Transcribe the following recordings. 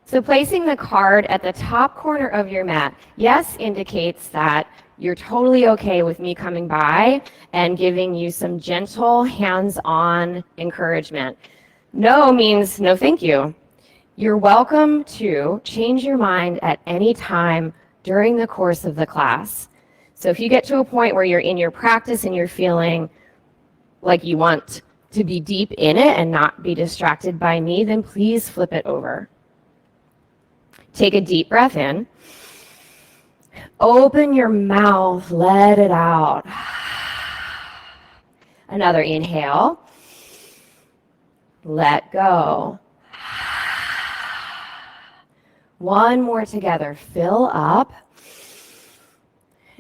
So placing the card at the top corner of your mat, yes, indicates that you're totally okay with me coming by and giving you some gentle hands-on encouragement. No means no thank you. You're welcome to change your mind at any time during the course of the class. So if you get to a point where you're in your practice and you're feeling like you want to be deep in it and not be distracted by me, then please flip it over. Take a deep breath in. Open your mouth, let it out. Another inhale. Let go. One more together. Fill up.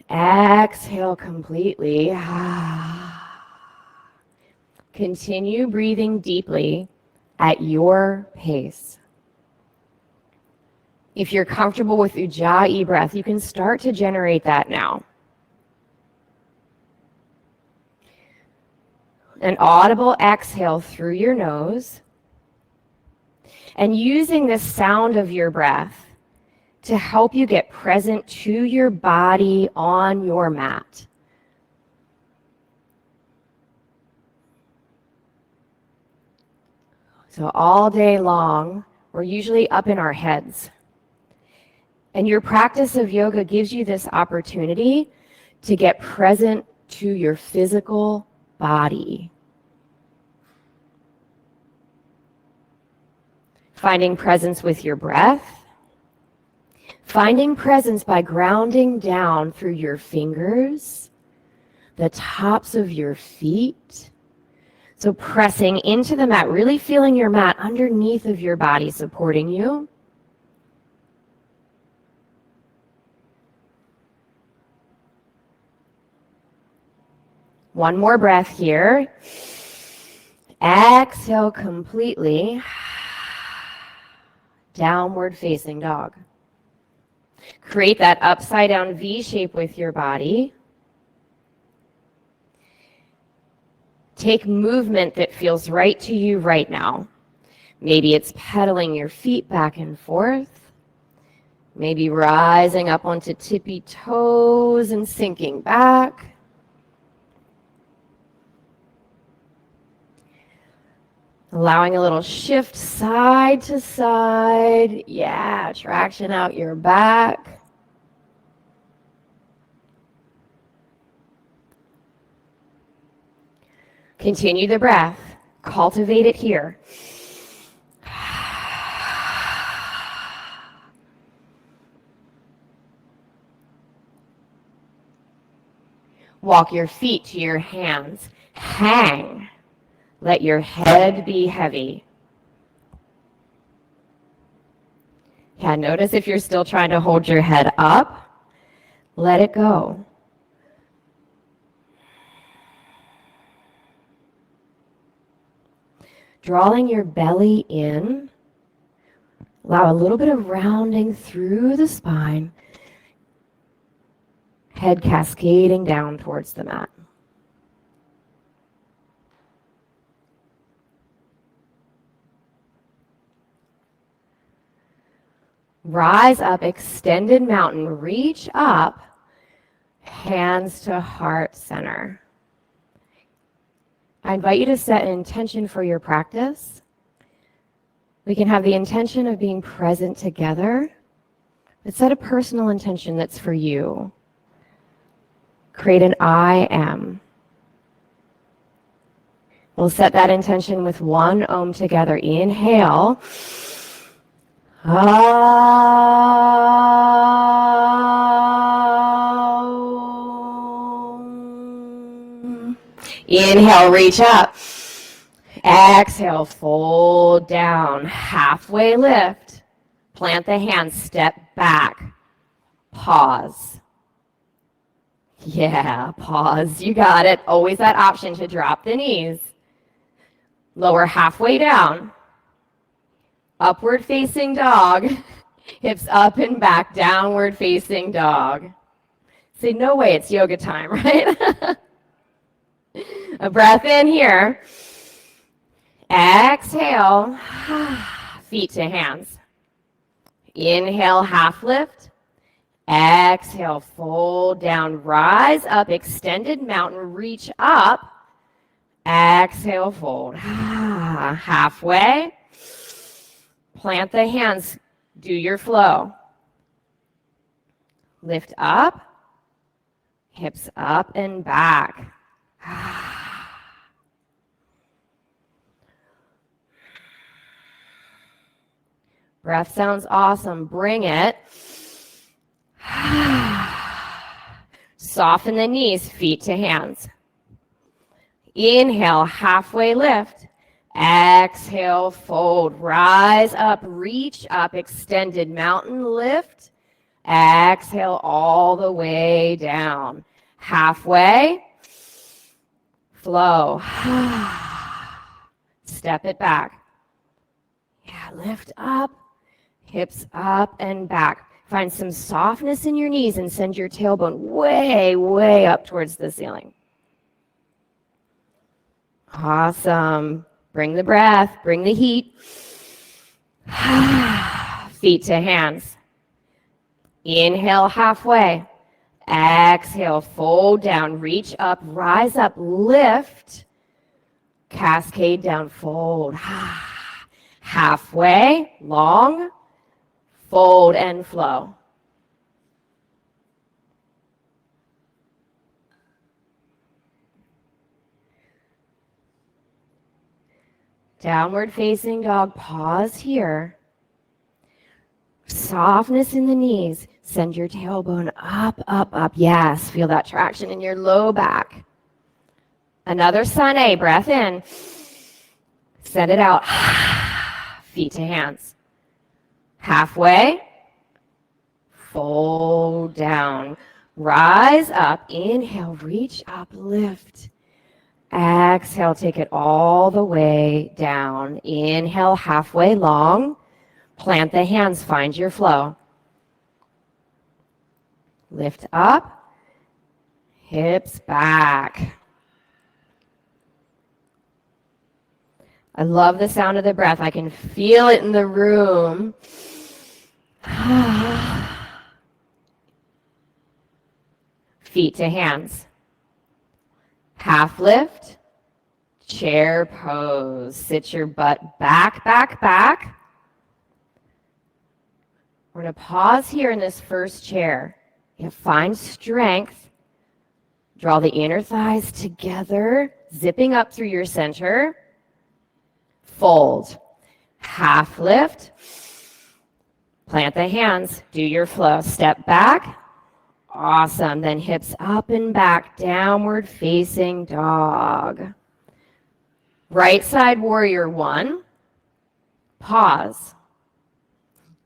Exhale completely. Continue breathing deeply at your pace. If you're comfortable with Ujjayi breath, you can start to generate that now. An audible exhale through your nose, and using the sound of your breath to help you get present to your body on your mat. So all day long, we're usually up in our heads. And your practice of yoga gives you this opportunity to get present to your physical body. Finding presence with your breath. Finding presence by grounding down through your fingers, the tops of your feet. So pressing into the mat, really feeling your mat underneath of your body supporting you. One more breath here. Exhale completely. Downward facing dog. Create that upside down V shape with your body. Take movement that feels right to you right now. Maybe it's pedaling your feet back and forth. Maybe rising up onto tippy toes and sinking back. Allowing a little shift side to side. Yeah, traction out your back. Continue the breath. Cultivate it here. Walk your feet to your hands. Hang. Let your head be heavy. Yeah, notice if you're still trying to hold your head up, let it go. Drawing your belly in, allow a little bit of rounding through the spine, head cascading down towards the mat. Rise up, extended mountain, reach up, hands to heart center. I invite you to set an intention for your practice. We can have the intention of being present together, but set a personal intention that's for you. Create an I am. We'll set that intention with one Om together. Inhale. Inhale, reach up. Exhale, fold down. Halfway lift. Plant the hands, step back. Pause. Yeah, pause. You got it. Always that option to drop the knees. Lower halfway down. Upward facing dog. Hips up and back, downward facing dog. Say, no way, it's yoga time, right? A breath in here. Exhale. Feet to hands. Inhale, half lift. Exhale, fold down, rise up, extended mountain, reach up. Exhale, fold. Halfway. Plant the hands, do your flow. Lift up, hips up and back. Breath sounds awesome. Bring it. Soften the knees, feet to hands. Inhale, halfway lift. Exhale, fold. Rise up, reach up, extended mountain lift. Exhale all the way down. Halfway. Flow. Step it back. Yeah, lift up, hips up and back. Find some softness in your knees and send your tailbone way, way up towards the ceiling. Awesome. Bring the breath, bring the heat. Feet to hands. Inhale, halfway. Exhale, fold down, reach up, rise up, lift. Cascade down, fold. Halfway, long, fold and flow. Downward facing dog, pause here. Softness in the knees. Send your tailbone up, up, up. Yes, feel that traction in your low back. Another sun A, breath in. Send it out. Feet to hands. Halfway. Fold down. Rise up. Inhale, reach up, lift. Exhale, take it all the way down. Inhale, halfway long. Plant the hands, find your flow. Lift up, hips back. I love the sound of the breath. I can feel it in the room. Feet to hands. Half lift, chair pose. Sit your butt back, back, back. We're going to pause here in this first chair. You find strength. Draw the inner thighs together, zipping up through your center. Fold. Half lift. Plant the hands. Do your flow. Step back. Awesome. Then hips up and back, downward facing dog. Right side warrior one. Pause.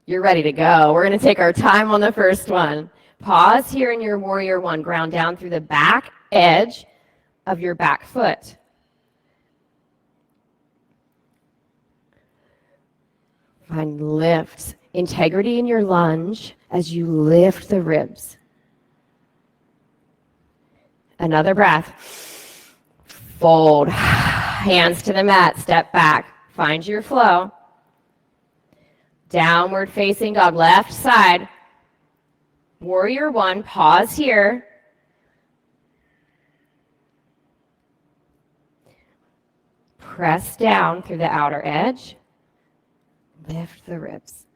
You're ready to go. We're going to take our time on the first one. Pause here in your warrior one. Ground down through the back edge of your back foot. Find lifts. Integrity in your lunge as you lift the ribs. Another breath. Fold. Hands to the mat. Step back. Find your flow. Downward facing dog. Left side. Warrior one. Pause here. Press down through the outer edge. Lift the ribs.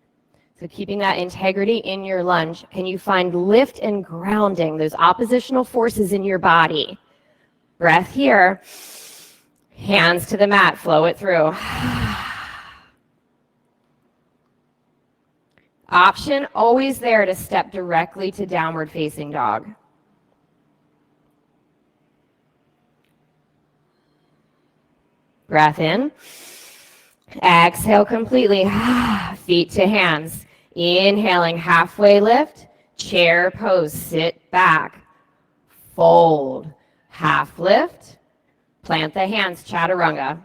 So keeping that integrity in your lunge, can you find lift and grounding, those oppositional forces in your body? Breath here. Hands to the mat, flow it through. Option always there to step directly to downward facing dog. Breath in. Exhale completely. Feet to hands. Inhaling, halfway lift. Chair pose. Sit back. Fold. Half lift. Plant the hands. Chaturanga.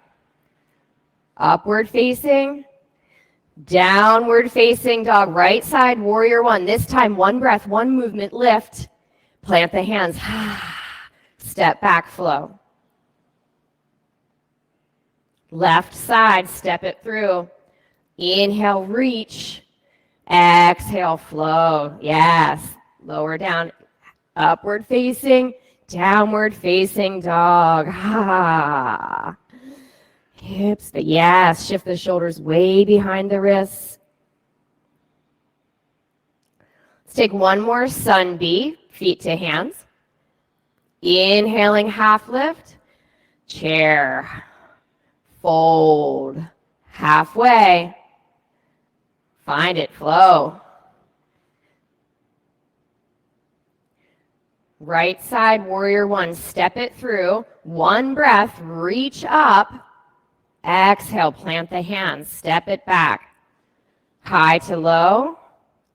Upward facing. Downward facing dog. Right side, warrior one. This time, one breath, one movement. Lift. Plant the hands. Step back, flow. Left side, step it through. Inhale, reach. Exhale, flow. Yes. Lower down, upward facing, downward facing dog. Ha. Hips, but yes, shift the shoulders way behind the wrists. Let's take one more sun bee, feet to hands. Inhaling, half lift, chair, fold, halfway. Find it, flow. Right side, warrior one, step it through. One breath, reach up. Exhale, plant the hands, step it back. High to low,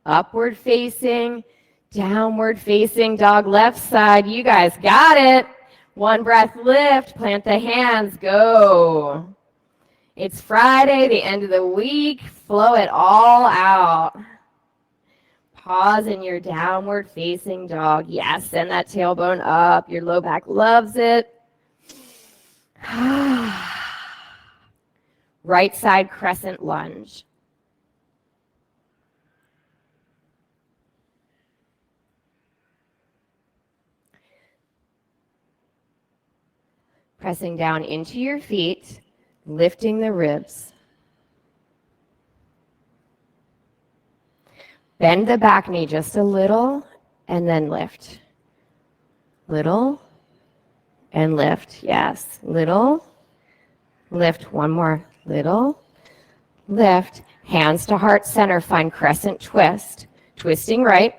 upward facing, downward facing dog, left side. You guys got it. One breath, lift, plant the hands, go. It's Friday, the end of the week. Flow it all out. Pause in your downward facing dog. Yes, send that tailbone up. Your low back loves it. Right side crescent lunge. Pressing down into your feet, lifting the ribs. Bend the back knee just a little and then lift. Little and lift. Yes. Little, lift. One more. Little, lift. Hands to heart center. Find crescent twist. Twisting right.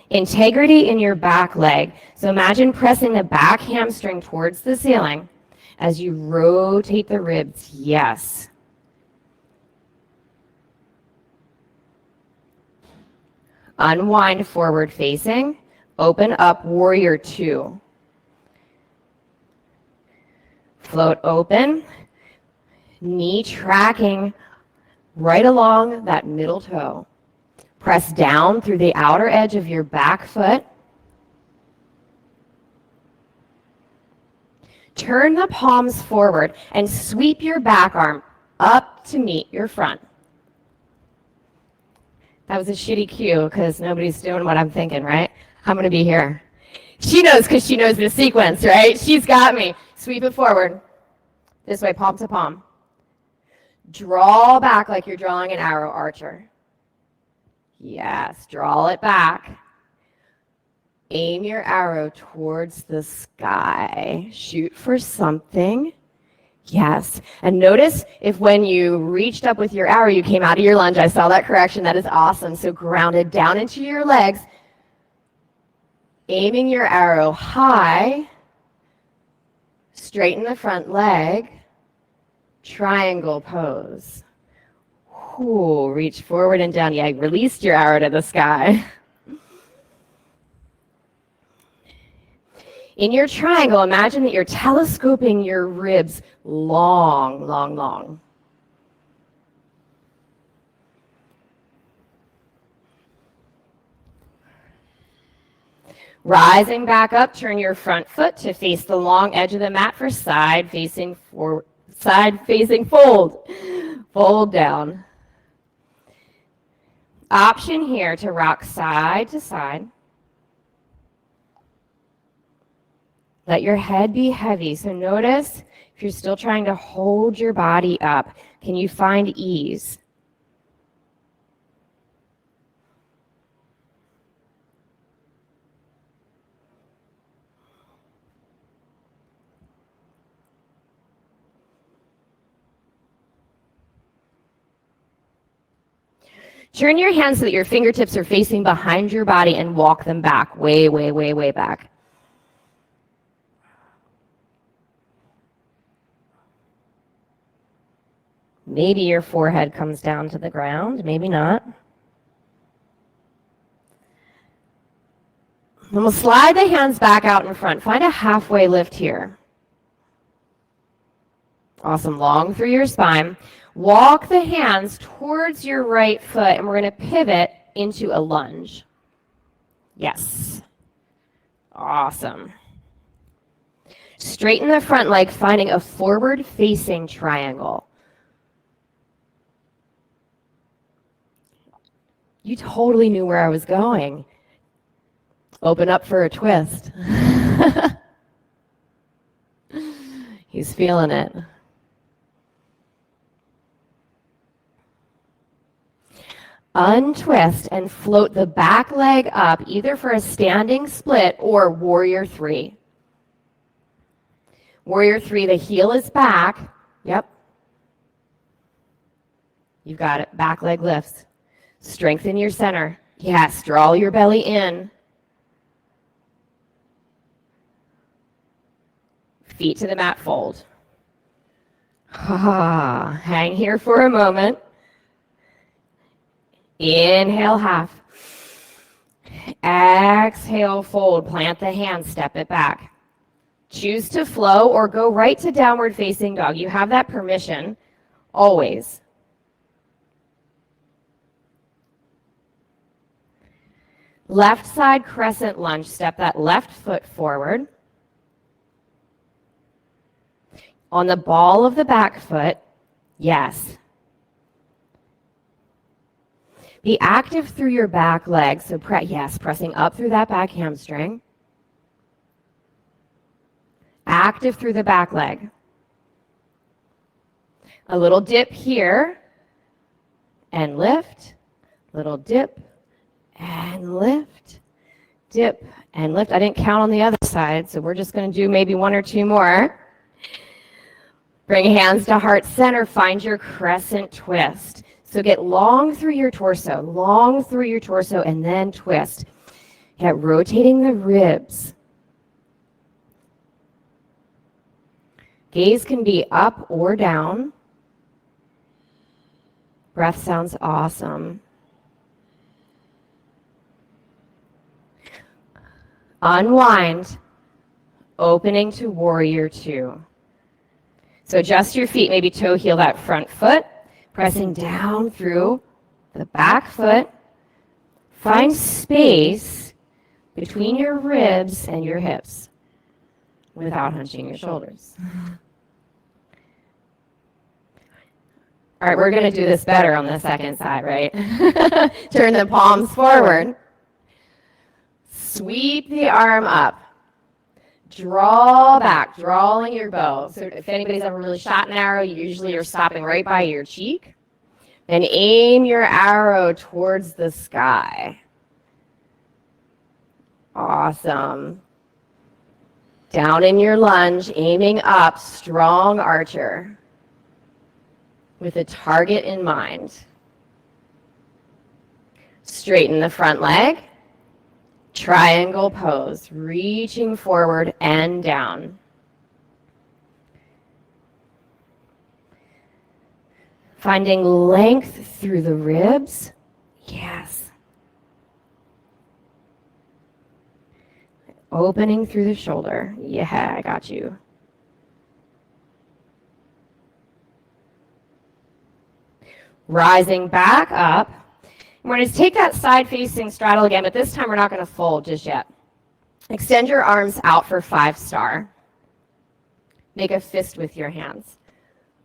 Integrity in your back leg. So imagine pressing the back hamstring towards the ceiling as you rotate the ribs. Yes. Unwind forward facing. Open up warrior two. Float open. Knee tracking right along that middle toe. Press down through the outer edge of your back foot. Turn the palms forward and sweep your back arm up to meet your front. That was a shitty cue because nobody's doing what I'm thinking, right? I'm going to be here. She knows because she knows the sequence, right? She's got me. Sweep it forward. This way, palm to palm. Draw back like you're drawing an arrow, archer. Yes, draw it back. Aim your arrow towards the sky. Shoot for something. Yes. And notice if when you reached up with your arrow, you came out of your lunge. I saw that correction. That is awesome. So grounded down into your legs. Aiming your arrow high. Straighten the front leg. Triangle pose. Ooh, reach forward and down. Yeah, released your arrow to the sky. In your triangle, imagine that you're telescoping your ribs long, long, long. Rising back up, turn your front foot to face the long edge of the mat for side facing forward, side facing fold. Fold down. Option here to rock side to side. Let your head be heavy. So notice if you're still trying to hold your body up, can you find ease? Turn your hands so that your fingertips are facing behind your body and walk them back, way, way, way, way back. Maybe your forehead comes down to the ground, maybe not. And we'll slide the hands back out in front. Find a halfway lift here. Awesome, long through your spine. Walk the hands towards your right foot, and we're going to pivot into a lunge. Yes. Awesome. Straighten the front leg, finding a forward-facing triangle. You totally knew where I was going. Open up for a twist. He's feeling it. Untwist and float the back leg up either for a standing split or warrior three. Warrior three, the heel is back. Yep. You've got it. Back leg lifts. Strengthen your center. Yes, draw your belly in. Feet to the mat, fold. Hang here for a moment. Inhale, half. Exhale, fold. Plant the hands, step it back. Choose to flow or go right to downward facing dog. You have that permission, always. Left side crescent lunge. Step that left foot forward. On the ball of the back foot, yes. Be active through your back leg. So pressing up through that back hamstring. Active through the back leg. A little dip here and lift. Little dip and lift. Dip and lift. I didn't count on the other side, so we're just going to do maybe one or two more. Bring hands to heart center. Find your crescent twist. So get long through your torso, and then twist. Get rotating the ribs. Gaze can be up or down. Breath sounds awesome. Unwind, opening to warrior two. So adjust your feet, maybe toe heel that front foot, pressing down through the back foot. Find space between your ribs and your hips without hunching your shoulders. All right, we're going to do this better on the second side, right? Turn the palms forward. Sweep the arm up. Draw back, drawing your bow. So if anybody's ever really shot an arrow, you usually are stopping right by your cheek. And aim your arrow towards the sky. Awesome. Down in your lunge, aiming up, strong archer. With a target in mind. Straighten the front leg. Triangle pose, reaching forward and down. Finding length through the ribs. Yes. Opening through the shoulder. Yeah, I got you. Rising back up. We're going to take that side-facing straddle again, but this time we're not going to fold just yet. Extend your arms out for 5-star. Make a fist with your hands.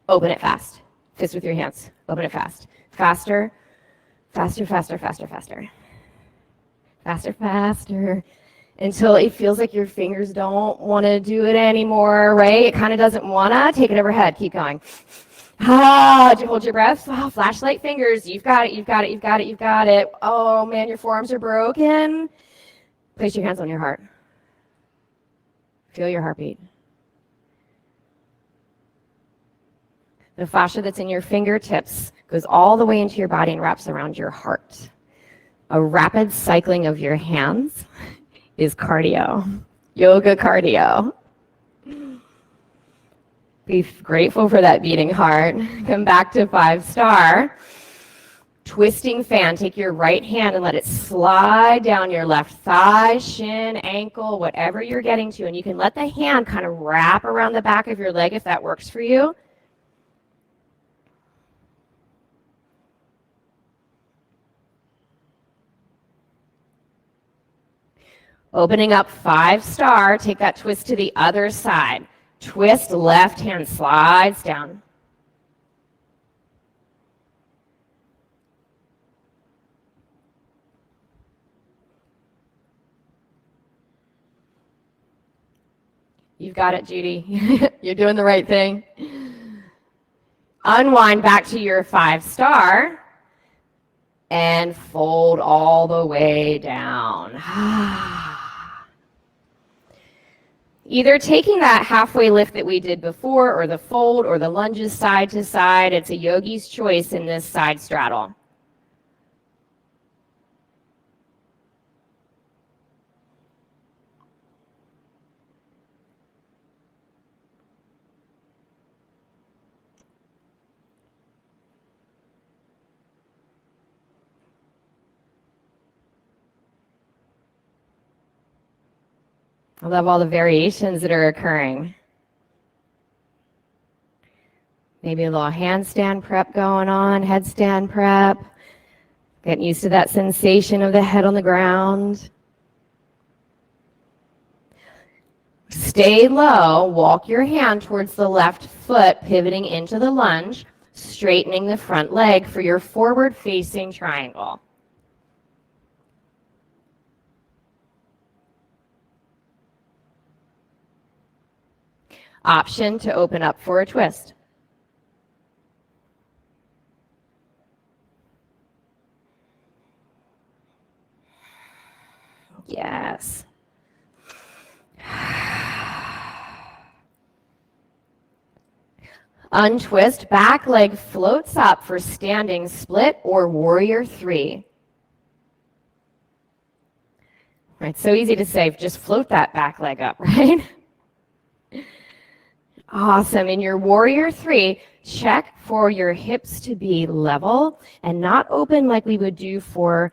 Open it fast. Fist with your hands. Open it fast. Faster, faster, faster, faster, faster. Faster, faster. Until it feels like your fingers don't want to do it anymore, right? It kind of doesn't want to. Take it overhead. Keep going. Hold your breath. Oh, flashlight fingers. You've got it, you've got it, you've got it, you've got it. Oh, man, your forearms are broken. Place your hands on your heart. Feel your heartbeat. The fascia that's in your fingertips goes all the way into your body and wraps around your heart. A rapid cycling of your hands is cardio. Yoga cardio. Be grateful for that beating heart. Come back to 5-star. Twisting fan. Take your right hand and let it slide down your left thigh, shin, ankle, whatever you're getting to. And you can let the hand kind of wrap around the back of your leg if that works for you. Opening up 5-star. Take that twist to the other side. Twist, left hand slides down. You've got it, Judy. You're doing the right thing. Unwind back to your 5-star and fold all the way down. Either taking that halfway lift that we did before, or the fold, or the lunges side to side. It's a yogi's choice in this side straddle. I love all the variations that are occurring. Maybe a little handstand prep going on, headstand prep. Getting used to that sensation of the head on the ground. Stay low, walk your hand towards the left foot, pivoting into the lunge, straightening the front leg for your forward-facing triangle. Option to open up for a twist. Yes. Untwist, back leg floats up for standing split or warrior 3. Right, so easy to say, just float that back leg up, right? Awesome. In your warrior 3, check for your hips to be level and not open like we would do for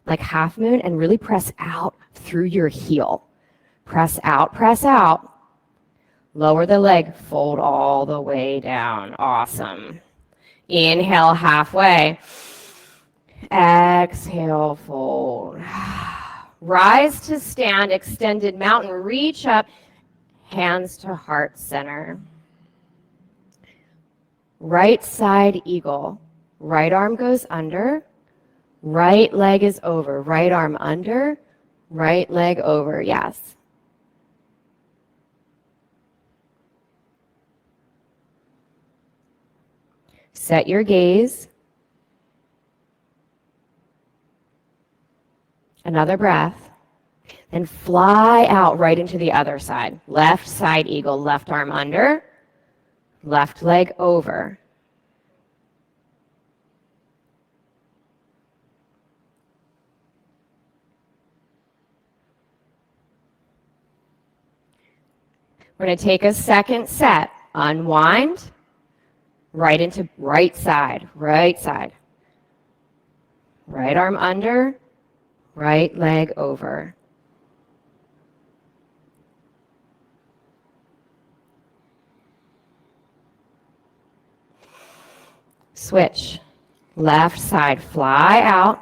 like half moon, and really press out through your heel. Press out, press out. Lower the leg, fold all the way down. Awesome. Inhale halfway. Exhale, fold. Rise to stand, extended mountain, reach up, hands to heart center. Right side eagle. Right arm goes under. Right leg is over. Right arm under. Right leg over. Yes. Set your gaze. Another breath. And fly out right into the other side. Left side eagle, left arm under, left leg over. We're going to take a second set. Unwind. Right into right side, right side. Right arm under, right leg over. Switch. Left side, fly out.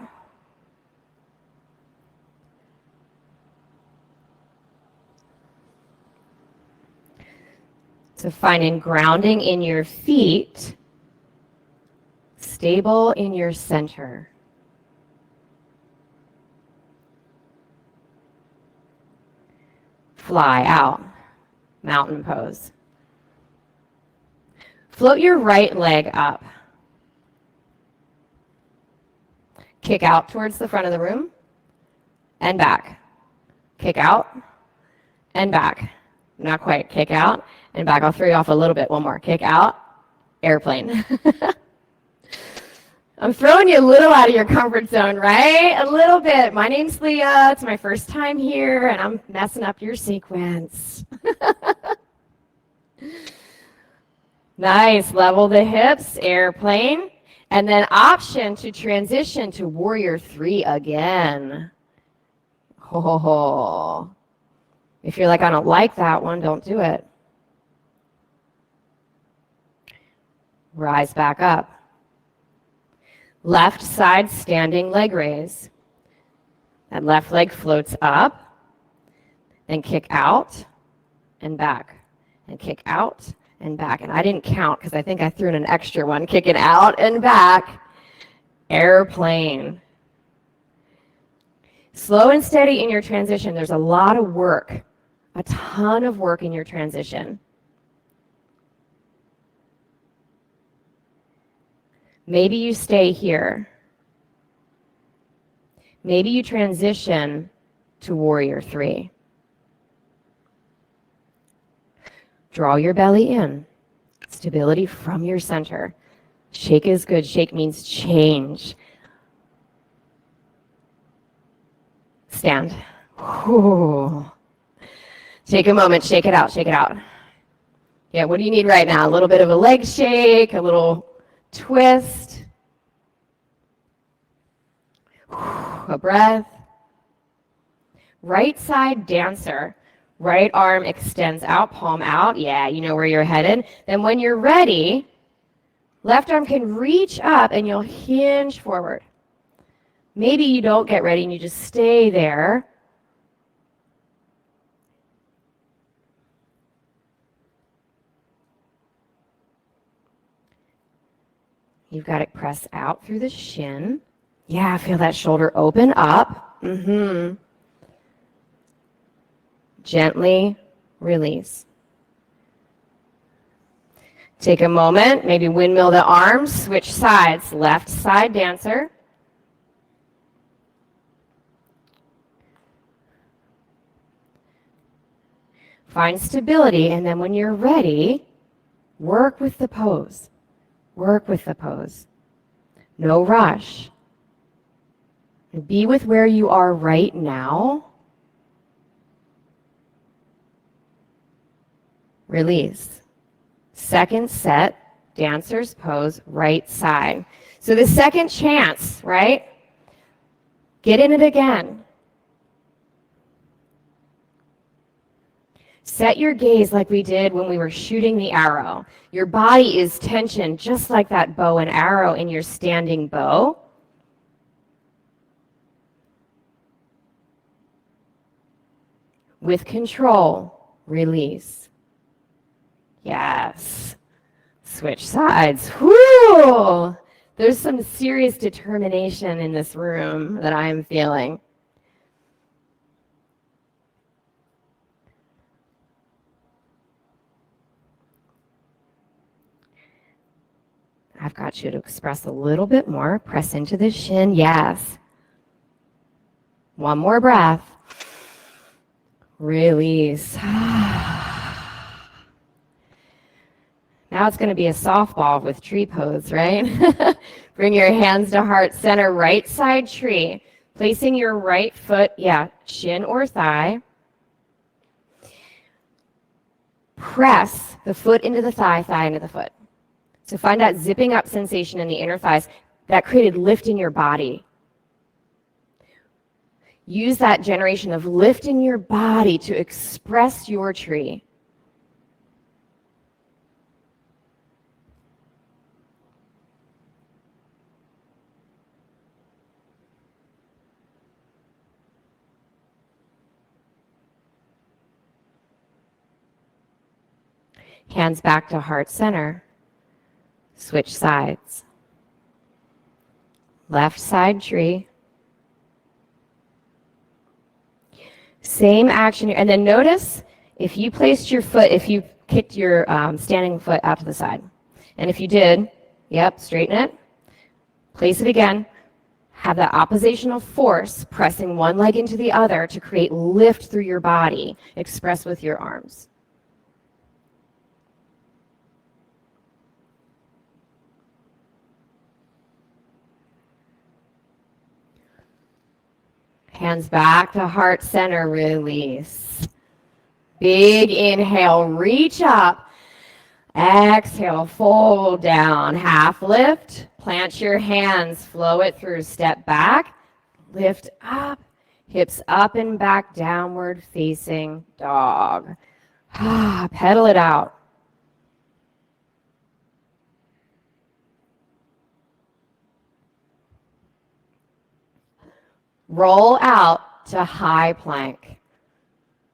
So finding grounding in your feet, stable in your center. Fly out, mountain pose. Float your right leg up. Kick out towards the front of the room and back. Kick out and back. Not quite. Kick out and back. I'll throw you off a little bit. One more. Kick out, airplane. I'm throwing you a little out of your comfort zone, right? A little bit. My name's Leah. It's my first time here, and I'm messing up your sequence. Nice. Level the hips, airplane. And then option to transition to warrior 3 again. Ho, ho, ho. If you're like, I don't like that one, don't do it. Rise back up. Left side standing leg raise. That left leg floats up. Then kick out and back. And kick out and back. And I didn't count because I think I threw in an extra one. Kick it out and back. Airplane. Slow and steady in your transition. There's a lot of work A ton of work in your transition. Maybe you stay here. Maybe you transition to Warrior 3. Draw your belly in. Stability from your center. Shake is good. Shake means change. Stand. Whew. Take a moment. Shake it out. Shake it out. Yeah, what do you need right now? A little bit of a leg shake, a little twist. A breath. Right side dancer. Right arm extends out, palm out. Yeah, you know where you're headed. Then when you're ready, left arm can reach up and you'll hinge forward. Maybe you don't get ready and you just stay there. You've got to press out through the shin. Yeah, feel that shoulder open up. Gently release. Take a moment, maybe windmill the arms, switch sides. Left side dancer. Find stability, and then when you're ready, work with the pose. Work with the pose. No rush. Be with where you are right now. Release. Second set, dancer's pose, right side. So the second chance, right? Get in it again. Set your gaze like we did when we were shooting the arrow. Your body is tensioned just like that bow and arrow in your standing bow. With control, release. Yes. Switch sides. Whoo! There's some serious determination in this room that I'm feeling. I've got you to express a little bit more. Press into the shin. Yes. One more breath. Release. Now it's going to be a softball with tree pose, right? Bring your hands to heart center, right side tree. Placing your right foot, shin or thigh. Press the foot into the thigh, thigh into the foot. So find that zipping up sensation in the inner thighs that created lift in your body. Use that generation of lift in your body to express your tree. Hands back to heart center. Switch sides. Left side tree. Same action, and then notice if you placed your foot, if you kicked your standing foot out to the side. And if you did, straighten it, place it again, have that oppositional force pressing one leg into the other to create lift through your body. Express with your arms. Hands back to heart center, release. Big inhale, reach up. Exhale, fold down, half lift. Plant your hands, flow it through, step back. Lift up, hips up and back, downward facing dog. Pedal it out. Roll out to high plank.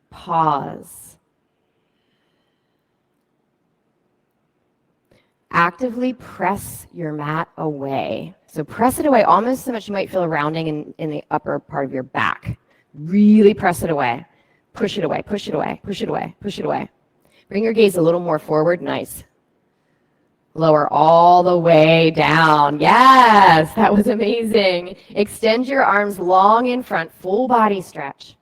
Pause. Actively press your mat away. So press it away almost so much you might feel a rounding in the upper part of your back. Really press it away. Push it away, push it away, push it away, push it away. Bring your gaze a little more forward. Nice. Lower all the way down. Yes, that was amazing. Extend your arms long in front, full body stretch.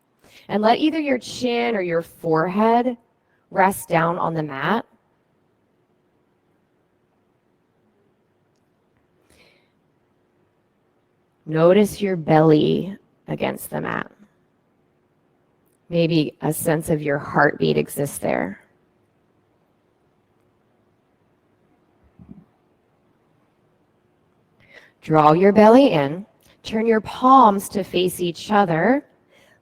And let either your chin or your forehead rest down on the mat. Notice your belly against the mat. Maybe a sense of your heartbeat exists there. Draw your belly in. Turn your palms to face each other.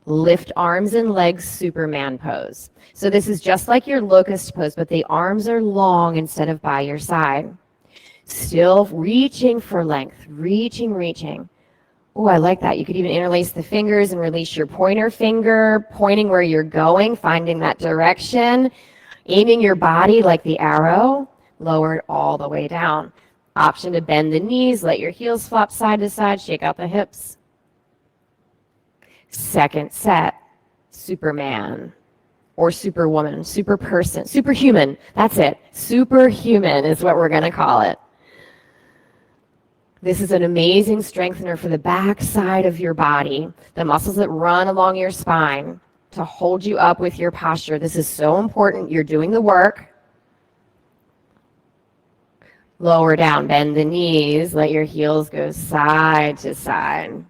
Lift arms and legs, Superman pose. So this is just like your locust pose, but the arms are long instead of by your side. Still reaching for length, reaching. Oh, I like that. You could even interlace the fingers and release your pointer finger, pointing where you're going, finding that direction, aiming your body like the arrow, lowered all the way down. Option to bend the knees, let your heels flop side to side, shake out the hips. Second set, Superman or Superwoman, super person, superhuman. That's it. Superhuman is what we're going to call it. This is an amazing strengthener for the back side of your body, the muscles that run along your spine to hold you up with your posture. This is so important. You're doing the work. Lower down, bend the knees, let your heels go side to side.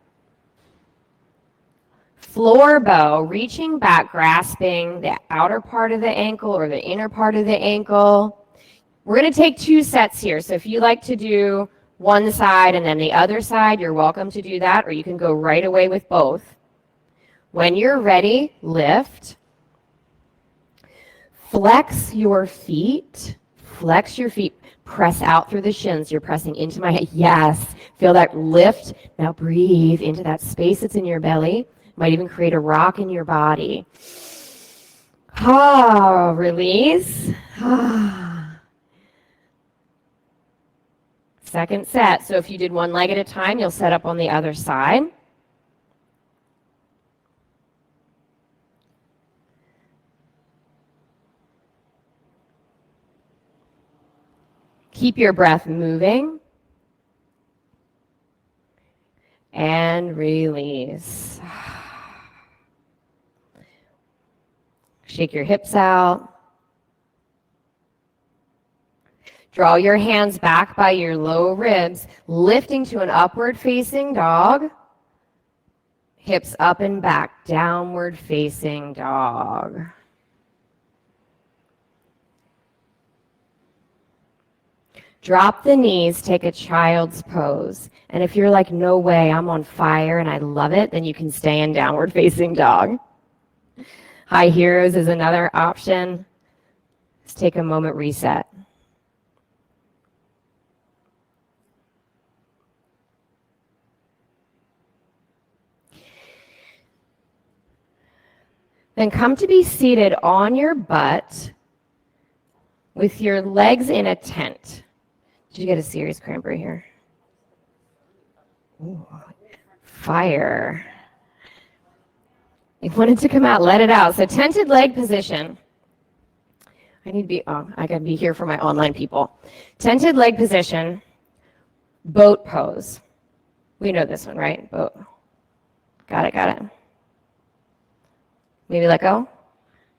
Floor bow, reaching back, grasping the outer part of the ankle or the inner part of the ankle. We're going to take 2 sets here. So if you like to do one side and then the other side, you're welcome to do that, or you can go right away with both. When you're ready, lift. Flex your feet. Flex your feet. Press out through the shins. You're pressing into my head. Yes. Feel that lift. Now breathe into that space that's in your belly. Might even create a rock in your body. Release. Second set. So if you did one leg at a time, you'll set up on the other side. Keep your breath moving. And release. Shake your hips out. Draw your hands back by your low ribs, lifting to an upward facing dog. Hips up and back, downward facing dog. Drop the knees, take a child's pose. And if you're like, no way, I'm on fire and I love it, then you can stay in downward facing dog. High heroes is another option. Let's take a moment, reset. Then come to be seated on your butt with your legs in a tent. Did you get a serious cramper here? Ooh, fire. You wanted to come out, let it out. So tented leg position. I gotta be here for my online people. Tented leg position, boat pose. We know this one, right? Boat. Got it. Maybe let go.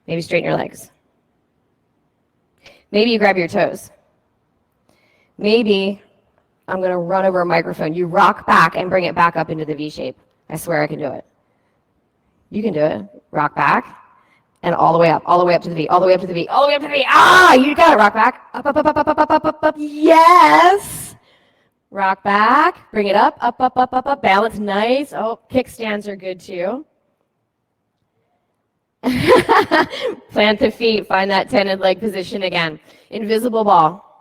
Maybe straighten your legs. Maybe you grab your toes. Maybe I'm going to run over a microphone. You rock back and bring it back up into the V shape. I swear I can do it. You can do it. Rock back and all the way up to the V, all the way up to the V, all the way up to the V. You got it. Rock back. Up. Yes. Rock back. Bring it up. Balance nice. Oh, kickstands are good too. Plant the feet. Find that tented leg position again. Invisible ball.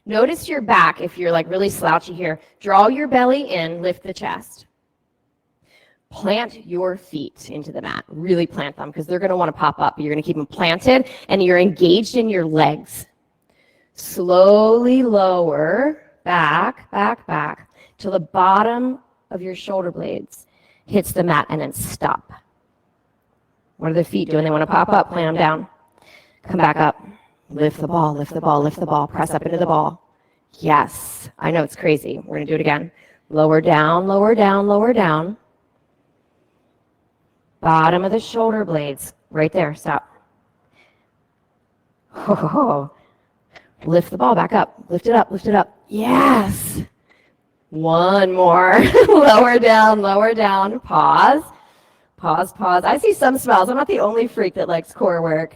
Notice your back if you're like really slouchy here. Draw your belly in, lift the chest. Plant your feet into the mat. Really plant them because they're going to want to pop up. You're going to keep them planted and you're engaged in your legs. Slowly lower, back, till the bottom of your shoulder blades hits the mat and then stop. What are the feet doing? They want to pop up, plant them down. Come back up. Lift the ball, lift the ball, lift the ball. Press up into the ball. Yes. I know it's crazy. We're going to do it again. Lower down, lower down, lower down. Bottom of the shoulder blades. Right there. Stop. Oh. Lift the ball back up. Lift it up, lift it up. Yes. One more. Lower down. Pause. Pause, pause. I see some smiles. I'm not the only freak that likes core work.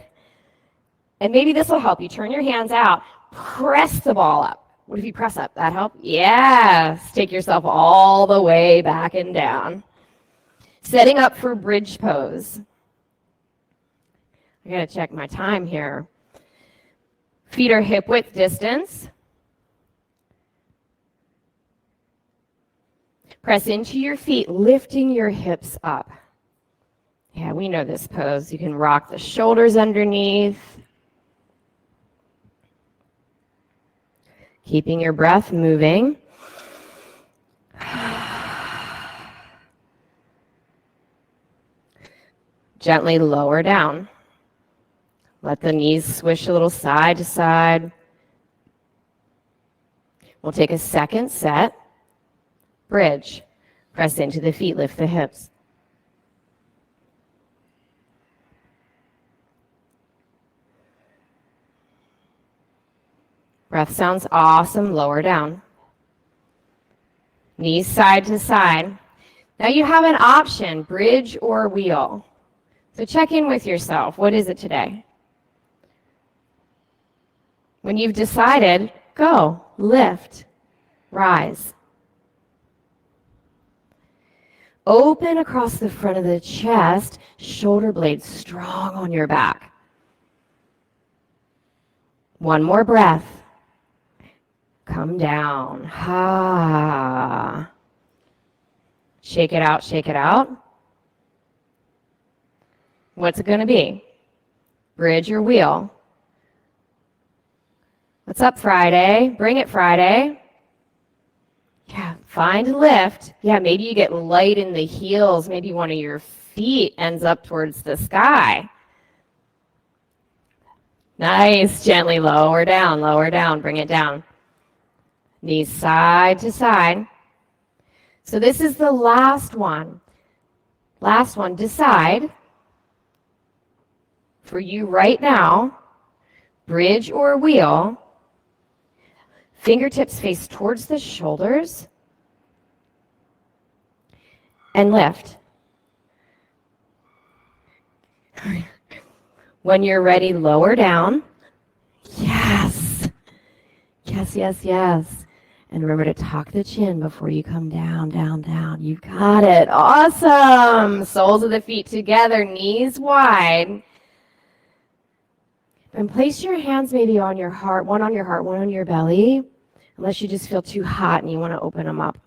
And maybe this will help you. Turn your hands out. Press the ball up. What if you press up? That help? Yes. Take yourself all the way back and down. Setting up for bridge pose. I gotta check my time here. Feet are hip width distance. Press into your feet, lifting your hips up. Yeah, we know this pose. You can rock the shoulders underneath. Keeping your breath moving. Gently lower down. Let the knees swish a little side to side. We'll take a second set. Bridge. Press into the feet, lift the hips. Breath sounds awesome. Lower down. Knees side to side. Now you have an option, bridge or wheel. So check in with yourself. What is it today? When you've decided, go, lift, rise. Open across the front of the chest, shoulder blades strong on your back. One more breath. Come down. Ha. Shake it out, shake it out. What's it going to be? Bridge or wheel? What's up, Friday? Bring it, Friday. Yeah, find a lift. Yeah, maybe you get light in the heels. Maybe one of your feet ends up towards the sky. Nice. Gently lower down. Bring it down. Knees side to side. So this is the last one. Last one. Decide for you right now, bridge or wheel. Fingertips face towards the shoulders. And lift. When you're ready, lower down. Yes. Yes, yes, yes. And remember to tuck the chin before you come down, down, down. You've got it. Awesome. Soles of the feet together, knees wide. And place your hands maybe on your heart, one on your belly, unless you just feel too hot and you want to open them up.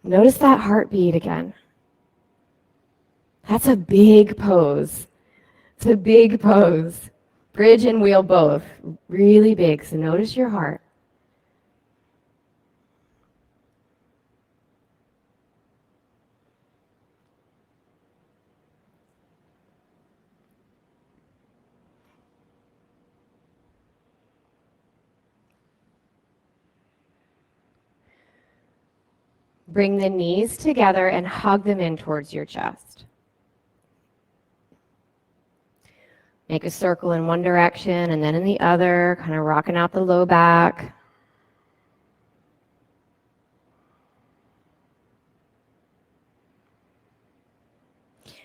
Notice that heartbeat again. That's a big pose. It's a big pose. Bridge and wheel both, really big. So notice your heart. Bring the knees together and hug them in towards your chest. Make a circle in one direction and then in the other, kind of rocking out the low back.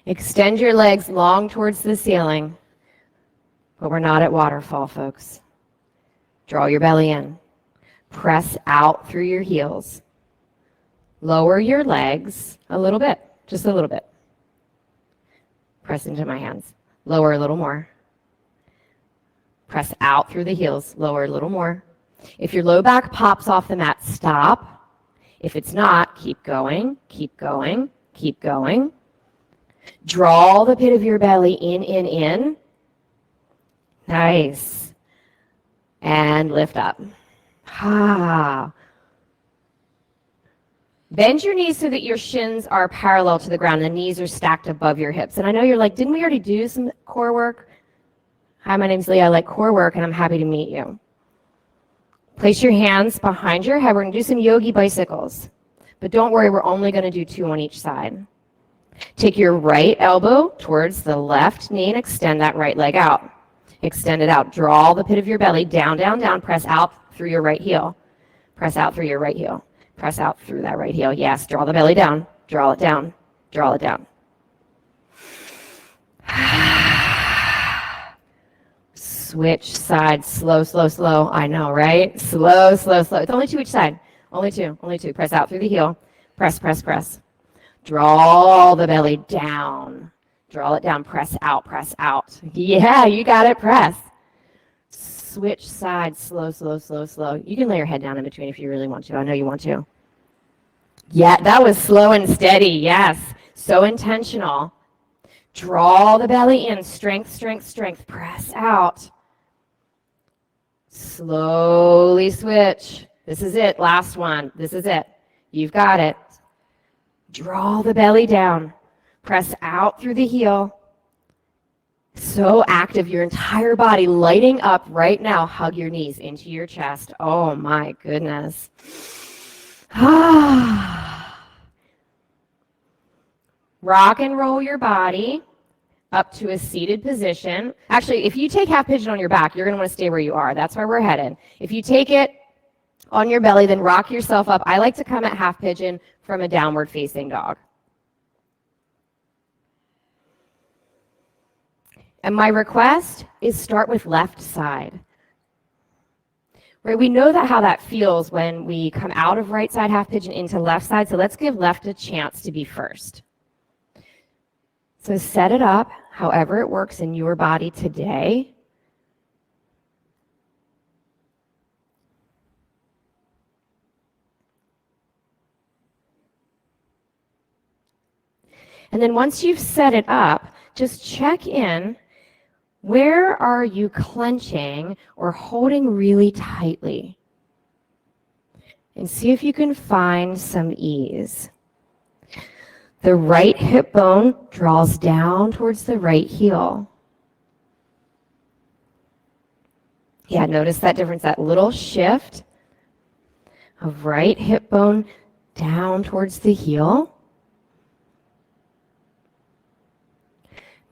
Extend your legs long towards the ceiling, but we're not at waterfall, folks. Draw your belly in. Press out through your heels. Lower your legs a little bit, just a little bit. Press into my hands. Lower a little more. Press out through the heels. Lower a little more. If your low back pops off the mat, stop. If it's not, keep going, keep going, keep going. Draw the pit of your belly in. Nice. And lift up. Ha. Bend your knees so that your shins are parallel to the ground. The knees are stacked above your hips. And I know you're like, didn't we already do some core work? Hi, my name's Leah. I like core work, and I'm happy to meet you. Place your hands behind your head. We're going to do some yogi bicycles. But don't worry, we're only going to do 2 on each side. Take your right elbow towards the left knee and extend that right leg out. Extend it out. Draw the pit of your belly down, down, down. Press out through your right heel. Press out through your right heel. Press out through that right heel. Yes, draw the belly down. Draw it down. Draw it down. Switch sides. Slow, slow, slow. I know, right? Slow, slow, slow. It's only 2 each side. Only 2. Only 2. Press out through the heel. Press, press, press. Draw the belly down. Draw it down. Press out. Press out. Yeah, you got it. Press. Switch sides. Slow, slow, slow, slow. You can lay your head down in between if you really want to. I know you want to. Yeah, that was slow and steady. Yes. So intentional. Draw the belly in. Strength, strength, strength. Press out. Slowly switch. This is it. Last one. This is it. You've got it. Draw the belly down. Press out through the heel. So active, your entire body lighting up right now. Hug your knees into your chest. Oh my goodness. Rock and roll your body up to a seated position. Actually, if you take half pigeon on your back, you're going to want to stay where you are. That's where we're headed. If you take it on your belly, then rock yourself up. I like to come at half pigeon from a downward facing dog. And my request is start with left side. Right, we know how that feels when we come out of right side half pigeon into left side, so let's give left a chance to be first. So set it up however it works in your body today. And then once you've set it up, just check in. Where are you clenching or holding really tightly? And see if you can find some ease. The right hip bone draws down towards the right heel. Yeah, notice that difference, that little shift of right hip bone down towards the heel.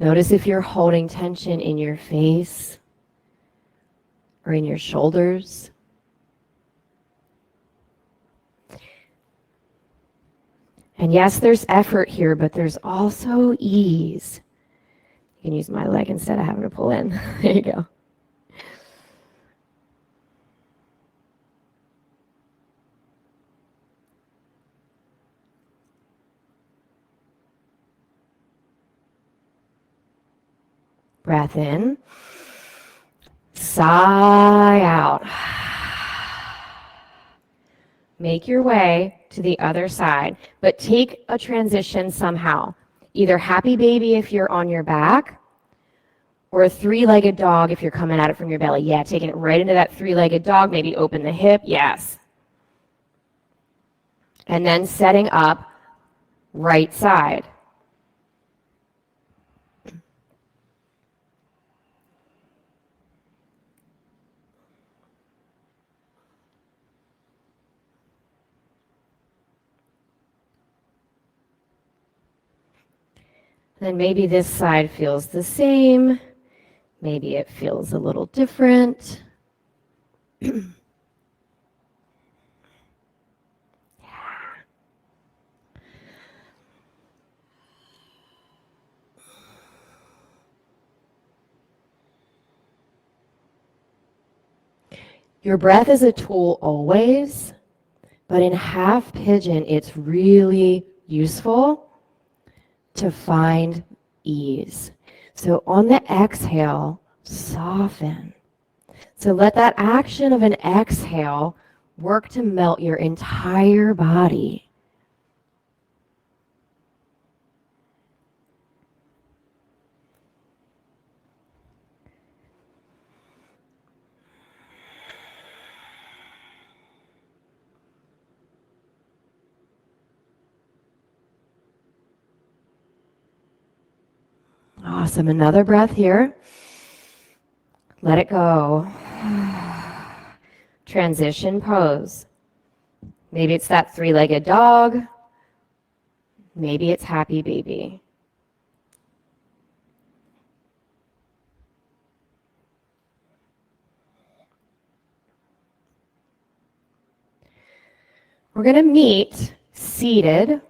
Notice if you're holding tension in your face or in your shoulders. And yes, there's effort here, but there's also ease. You can use my leg instead of having to pull in. There you go. Breath in. Sigh out. Make your way to the other side, but take a transition somehow. Either happy baby if you're on your back, or a 3-legged dog if you're coming at it from your belly. Yeah, taking it right into that 3-legged dog. Maybe open the hip. Yes. And then setting up right side. Then maybe this side feels the same. Maybe it feels a little different. Your breath is a tool always, but in half pigeon, it's really useful to find ease. So on the exhale, soften. So let that action of an exhale work to melt your entire body. Awesome. Another breath here. Let it go. Transition pose. Maybe it's that three-legged dog. Maybe it's happy baby. We're going to meet seated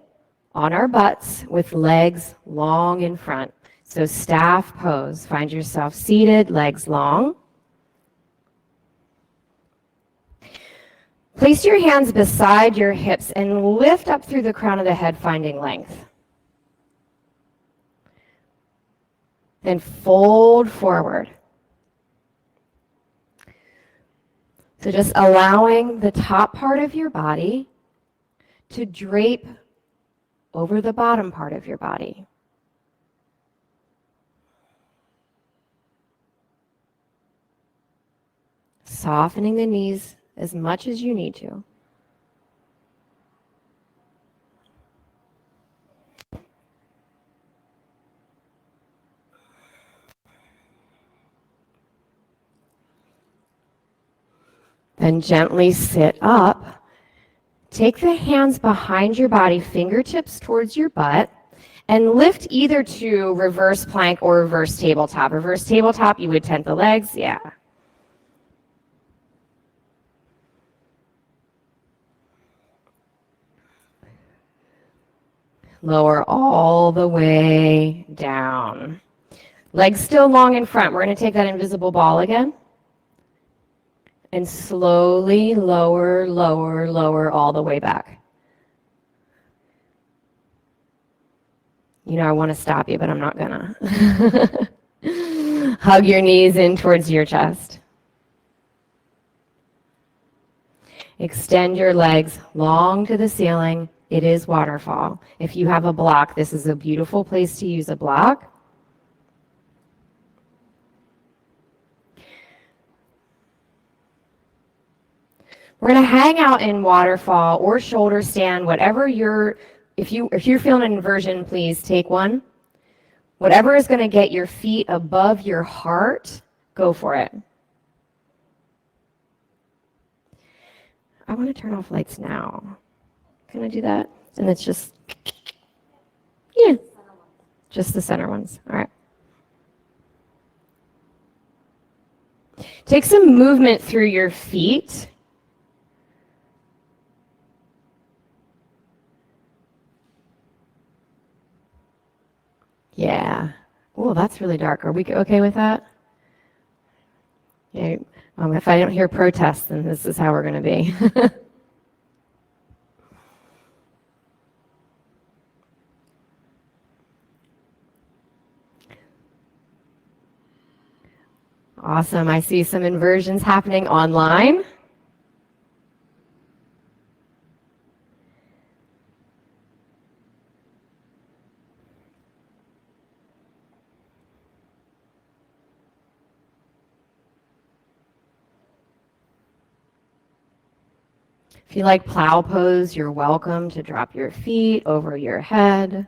on our butts with legs long in front. So staff pose. Find yourself seated, legs long. Place your hands beside your hips and lift up through the crown of the head, finding length. Then fold forward. So just allowing the top part of your body to drape over the bottom part of your body. Softening the knees as much as you need to. Then gently sit up. Take the hands behind your body, fingertips towards your butt, and lift either to reverse plank or reverse tabletop. Reverse tabletop, you would tent the legs, yeah. Lower all the way down. Legs still long in front. We're going to take that invisible ball again. And slowly lower, lower, lower all the way back. You know, I want to stop you, but I'm not gonna. Hug your knees in towards your chest. Extend your legs long to the ceiling. It is waterfall. If you have a block, this is a beautiful place to use a block. We're going to hang out in waterfall or shoulder stand, whatever if you're feeling an inversion, please take one. Whatever is going to get your feet above your heart, go for it. I want to turn off lights now. Can I do that? And it's just, yeah, just the center ones. All right. Take some movement through your feet. Yeah. Oh, that's really dark. Are we okay with that? Yeah. If I don't hear protests, then this is how we're going to be. Awesome. I see some inversions happening online. If you like plow pose, you're welcome to drop your feet over your head.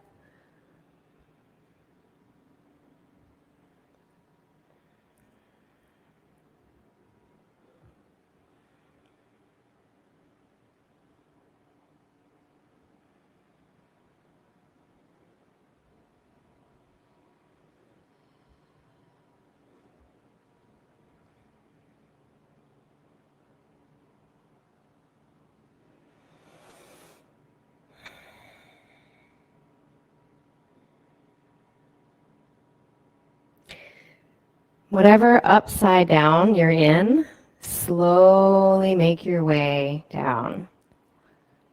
Whatever upside down you're in, slowly make your way down.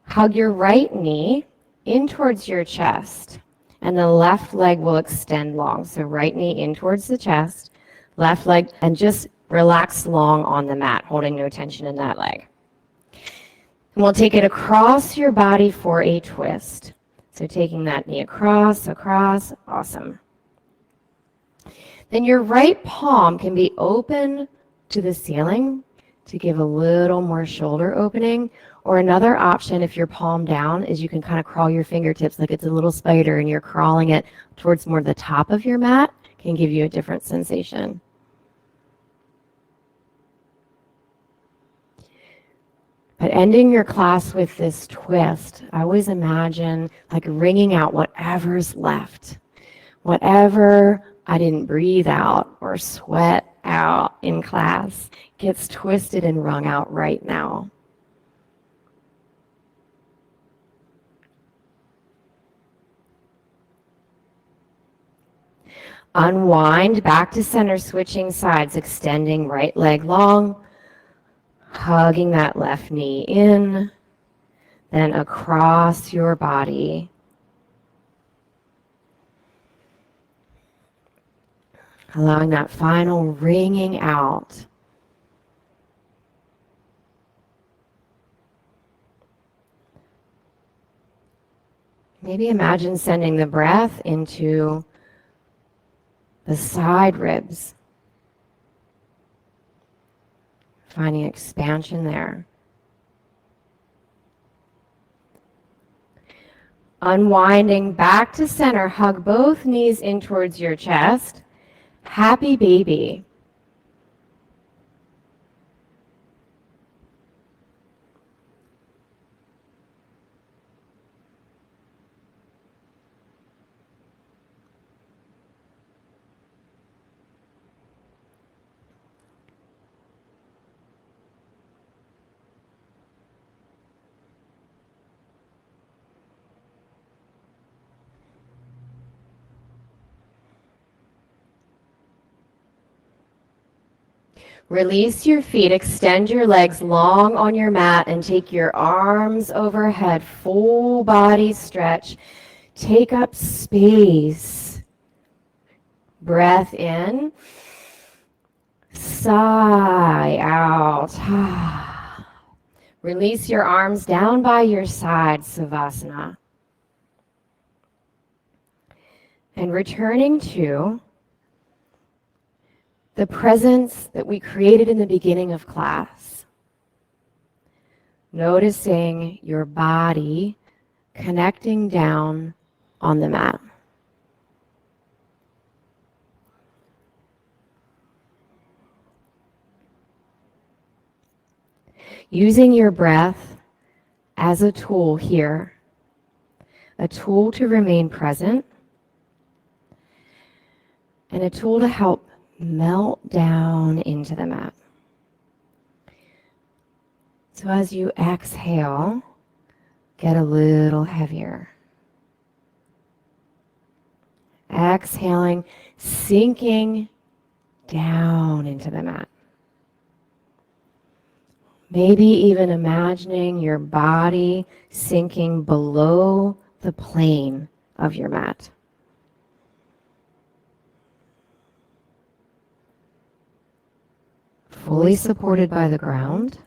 Hug your right knee in towards your chest, and the left leg will extend long. So right knee in towards the chest, left leg, and just relax long on the mat, holding no tension in that leg. And we'll take it across your body for a twist. So taking that knee across, awesome. Then your right palm can be open to the ceiling to give a little more shoulder opening. Or another option, if you're palm down, is you can kind of crawl your fingertips like it's a little spider and you're crawling it towards more the top of your mat. can give you a different sensation. But ending your class with this twist, I always imagine like wringing out whatever's left, whatever I didn't breathe out or sweat out in class gets twisted and wrung out right now. Unwind back to center, switching sides, extending right leg long, hugging that left knee in, then across your body. Allowing that final wringing out. Maybe imagine sending the breath into the side ribs, finding expansion there. Unwinding back to center, hug both knees in towards your chest. Happy baby. Release your feet, extend your legs long on your mat and take your arms overhead, full body stretch. Take up space. Breath in, sigh out. Release your arms down by your side, Savasana. And returning to the presence that we created in the beginning of class. Noticing your body connecting down on the mat. Using your breath as a tool here, a tool to remain present, and a tool to help melt down into the mat. So as you exhale, get a little heavier. Exhaling, sinking down into the mat. Maybe even imagining your body sinking below the plane of your mat. Fully supported by the ground.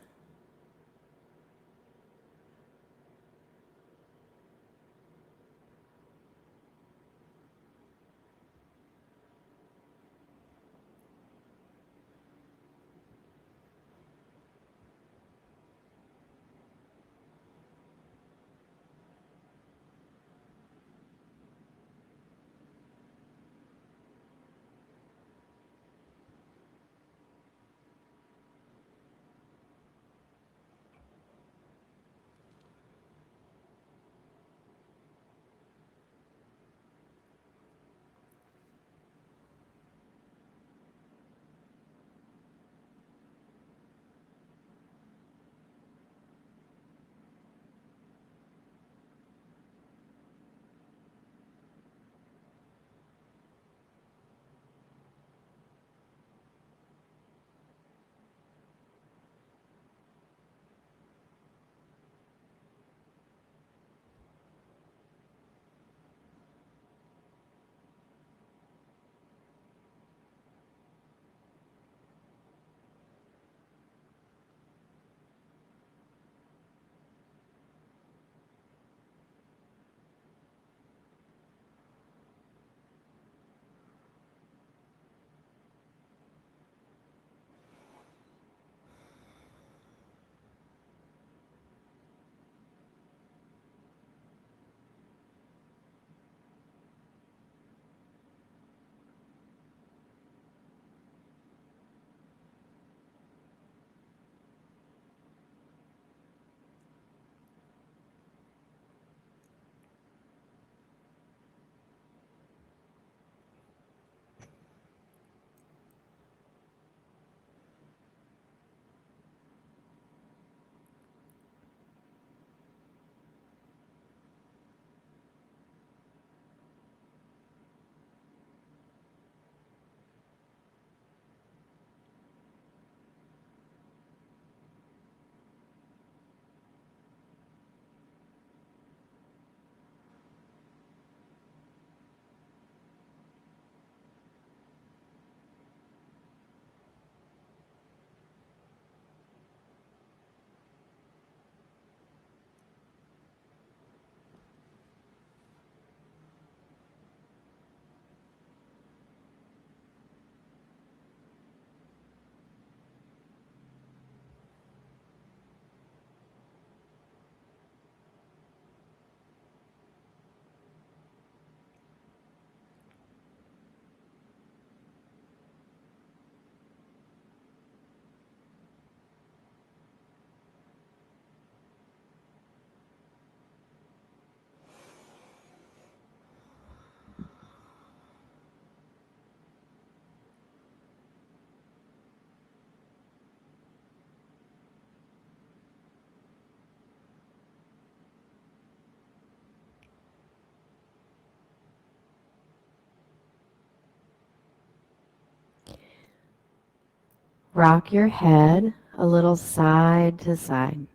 Rock your head a little side to side.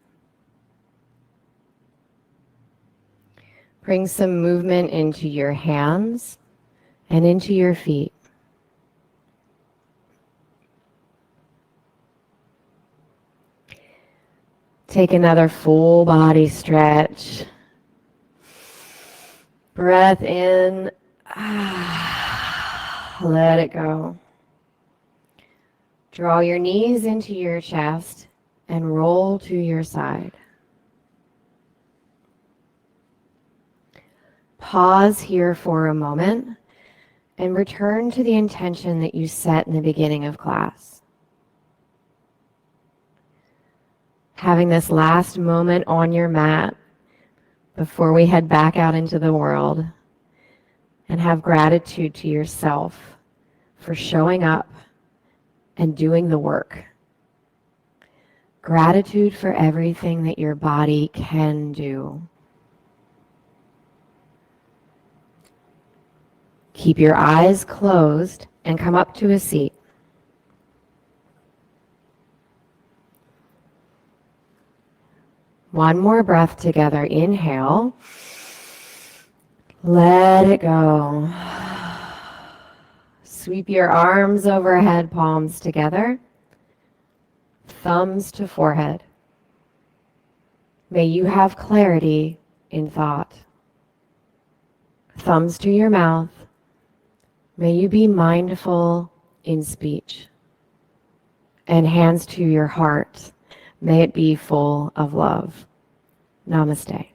Bring some movement into your hands and into your feet. Take another full body stretch. Breath in. Let it go. Draw your knees into your chest and roll to your side. Pause here for a moment and return to the intention that you set in the beginning of class. Having this last moment on your mat before we head back out into the world, and have gratitude to yourself for showing up and doing the work. Gratitude for everything that your body can do. Keep your eyes closed and come up to a seat. One more breath together. Inhale. Let it go. Sweep your arms overhead, palms together. Thumbs to forehead. May you have clarity in thought. Thumbs to your mouth. May you be mindful in speech. And hands to your heart. May it be full of love. Namaste.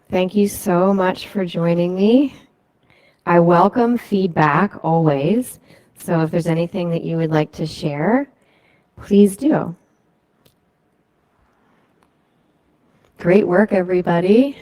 Thank you so much for joining me. I welcome feedback always. So if there's anything that you would like to share, please do. Great work, everybody.